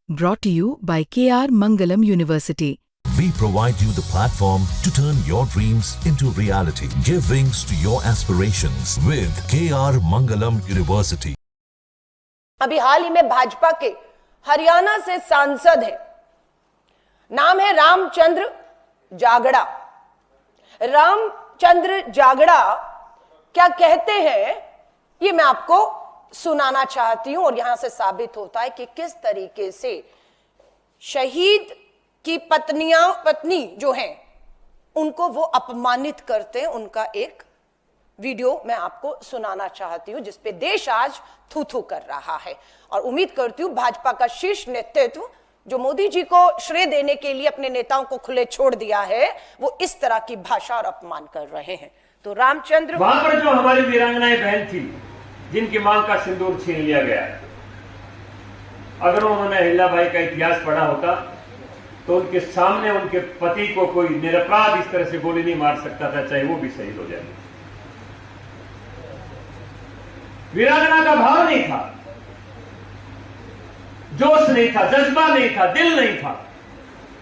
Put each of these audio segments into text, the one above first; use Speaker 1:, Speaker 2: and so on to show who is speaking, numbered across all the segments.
Speaker 1: Brought to you by KR Mangalam University.
Speaker 2: We provide you the platform to turn your dreams into reality. Give wings to your aspirations with KR Mangalam University.
Speaker 3: अभी हाल ही में भाजपा के हरियाणा से सांसद हैं, नाम है रामचंद्र जागड़ा। रामचंद्र जागड़ा क्या कहते हैं ये मैं आपको सुनाना चाहती हूं और यहां से साबित होता है कि किस तरीके से शहीद की पत्नी जो हैं उनको वो अपमानित करते हैं। उनका एक वीडियो मैं आपको सुनाना चाहती हूं जिसपे देश आज थू थू कर रहा है और उम्मीद करती हूं भाजपा का शीर्ष नेतृत्व जो मोदी जी को श्रेय देने के लिए अपने नेताओं को खुले छोड़ दिया है वो इस तरह की भाषा और अपमान कर रहे हैं। तो रामचंद्र,
Speaker 4: वहां पर जो हमारी वीरांगनाएं बहन थी जिनकी मांग का सिंदूर छीन लिया गया, अगर उन्होंने अहिल्याबाई का इतिहास पढ़ा होता तो उनके सामने उनके पति को कोई निरपराध इस तरह से गोली नहीं मार सकता था, चाहे वो भी शहीद हो जाए। वीरांगना का भाव नहीं था, जोश नहीं था, जज्बा नहीं था, दिल नहीं था,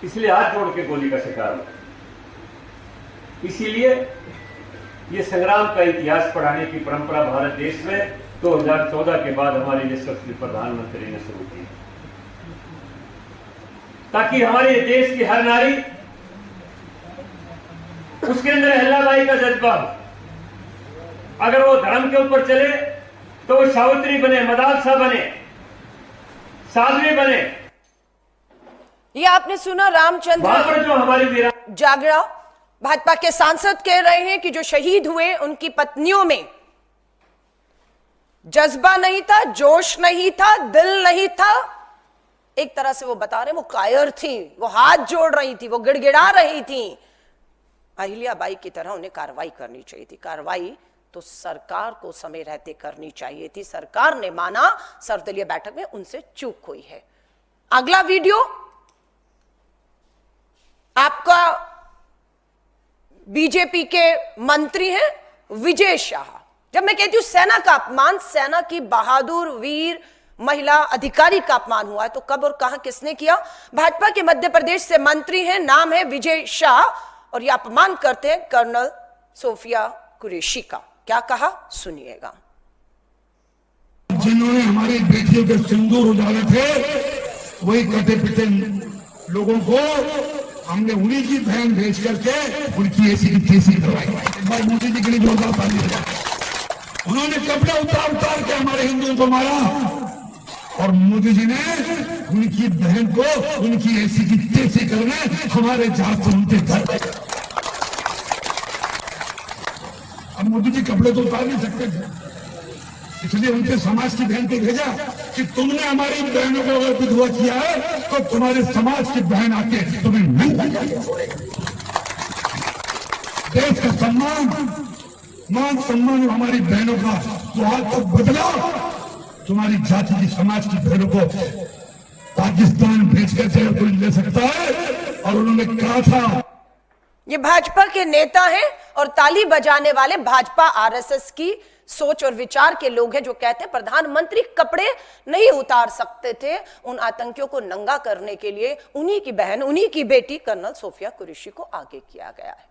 Speaker 4: इसलिए हाथ जोड़ के गोली का शिकार हुआ। इसीलिए ये संग्राम का इतिहास पढ़ाने की परंपरा भारत देश में 2014 के बाद हमारे यशस्वी प्रधानमंत्री ने शुरू की, ताकि हमारे देश की हर नारी उसके अंदर अहिल्याबाई का जज्बा हो। अगर वो धर्म के ऊपर चले तो वो सावित्री बने, मदालसा बने, साध्वी बने।
Speaker 3: ये आपने सुना रामचंद्र
Speaker 4: जो हमारी
Speaker 3: जागड़ा भाजपा के सांसद कह रहे हैं कि जो शहीद हुए उनकी पत्नियों में जज्बा नहीं था, जोश नहीं था, दिल नहीं था। एक तरह से वो बता रहे वो कायर थी, वो हाथ जोड़ रही थी, वो गिड़गिड़ा रही थी। अहिल्याबाई की तरह उन्हें कार्रवाई करनी चाहिए थी। कार्रवाई तो सरकार को समय रहते करनी चाहिए थी। सरकार ने माना, सर्वदलीय बैठक में उनसे चूक हुई है। अगला वीडियो आपका बीजेपी के मंत्री हैं विजय शाह। जब मैं कहती हूं सेना का अपमान, सेना की बहादुर वीर महिला अधिकारी का अपमान हुआ है तो कब और कहां किसने किया? भाजपा के मध्य प्रदेश से मंत्री हैं, नाम है विजय शाह और यह अपमान करते हैं कर्नल सोफिया कुरैशी का। क्या कहा सुनिएगा।
Speaker 5: जिन्होंने हमारी बेटियों के सिंदूर उजाले थे वही कटे पिटे लोगों को हमने उन्हीं की बहन भेज करके उनकी ऐसी की तैसी करवाई। एक बार मोदी जी के लिए जोरदार ताली हो जाए। उन्होंने कपड़े उतार उतार के हमारे हिंदुओं को मारा और मोदी जी ने उनकी बहन को उनकी ऐसी की तैसी करने हमारे जात से उनके घर। अब मोदी जी कपड़े तो उतार नहीं सकते थे, इसलिए उनके समाज की बहन को भेजा कि तुमने हमारी बहनों को अगर विधवा किया है तो तुम्हारे समाज की बहन आके तुम्हें नहीं देश का सम्मान, मान सम्मान हमारी बहनों का तो आज तक बदला। तुम्हारी जाति की समाज की बहनों को पाकिस्तान भेज कर कोई ले सकता है। और उन्होंने कहा था,
Speaker 3: ये भाजपा के नेता हैं और ताली बजाने वाले भाजपा आरएसएस की सोच और विचार के लोग हैं जो कहते हैं प्रधानमंत्री कपड़े नहीं उतार सकते थे। उन आतंकियों को नंगा करने के लिए उन्हीं की बहन, उन्हीं की बेटी कर्नल सोफिया कुरैशी को आगे किया गया है।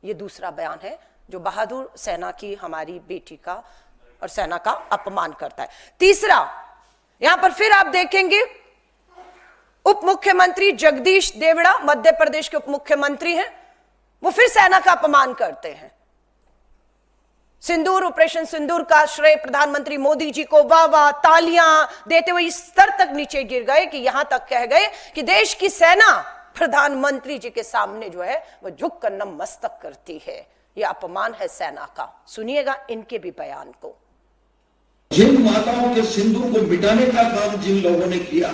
Speaker 3: यह दूसरा बयान है जो बहादुर सेना की हमारी बेटी का और सेना का अपमान करता है। तीसरा, यहां पर फिर आप देखेंगे उप मुख्यमंत्री जगदीश देवड़ा, मध्य प्रदेश के उप मुख्यमंत्री हैं, वो फिर सेना का अपमान करते हैं। सिंदूर, ऑपरेशन सिंदूर का श्रेय प्रधानमंत्री मोदी जी को वाह वाह तालियां देते हुए इस स्तर तक नीचे गिर गए कि यहां तक कह गए कि देश की सेना प्रधानमंत्री जी के सामने जो है वो झुककर नतमस्तक करती है। यह अपमान है सेना का। सुनिएगा इनके भी बयान को।
Speaker 6: जिन माताओं के सिंदूर को मिटाने का काम जिन लोगों ने किया,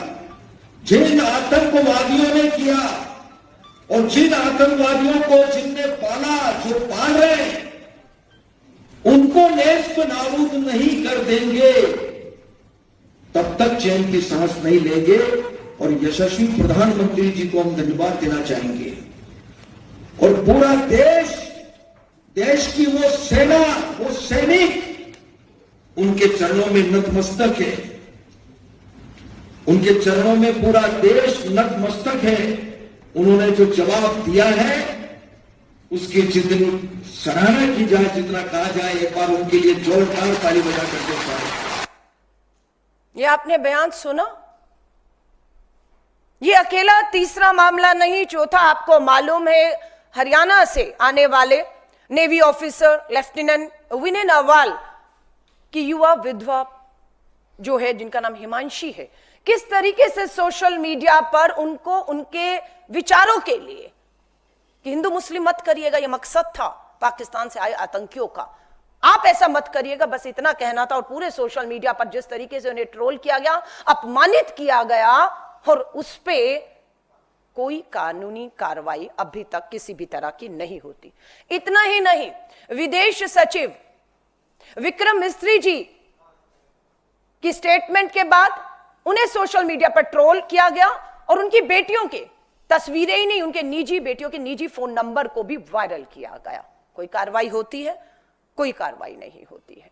Speaker 6: जिन आतंकवादियों ने किया और जिन आतंकवादियों को जिनने पाला, जो पाल रहे हैं, उनको नेस्त नाबूद नहीं कर देंगे तब तक चैन की सांस नहीं लेंगे। और यशस्वी प्रधानमंत्री जी को हम धन्यवाद देना चाहेंगे और पूरा देश, देश की वो सेना, वो सैनिक उनके चरणों में नतमस्तक है। उनके चरणों में पूरा देश नतमस्तक है। उन्होंने जो जवाब दिया है उसकी जितनी सराहना की जाए, जितना कहा जाए, एक बार उनके लिए जोरदार ताली बजा करके।
Speaker 3: ये आपने बयान सुना? ये अकेला तीसरा मामला नहीं। चौथा, आपको मालूम है हरियाणा से आने वाले नेवी ऑफिसर लेफ्टिनेंट विनय नावाल की युवा विधवा जो है, जिनका नाम हिमांशी है, किस तरीके से सोशल मीडिया पर उनको उनके विचारों के लिए कि हिंदू मुस्लिम मत करिएगा, यह मकसद था पाकिस्तान से आए आतंकियों का, आप ऐसा मत करिएगा, बस इतना कहना था। और पूरे सोशल मीडिया पर जिस तरीके से उन्हें ट्रोल किया गया, अपमानित किया गया, और उस पे कोई कानूनी कार्रवाई अभी तक किसी भी तरह की नहीं होती। इतना ही नहीं, विदेश सचिव विक्रम मिस्त्री जी की स्टेटमेंट के बाद उन्हें सोशल मीडिया पर ट्रोल किया गया और उनकी बेटियों के तस्वीरें ही नहीं, उनके निजी बेटियों के निजी फोन नंबर को भी वायरल किया गया। कोई कार्रवाई होती है? कोई कार्रवाई नहीं होती है।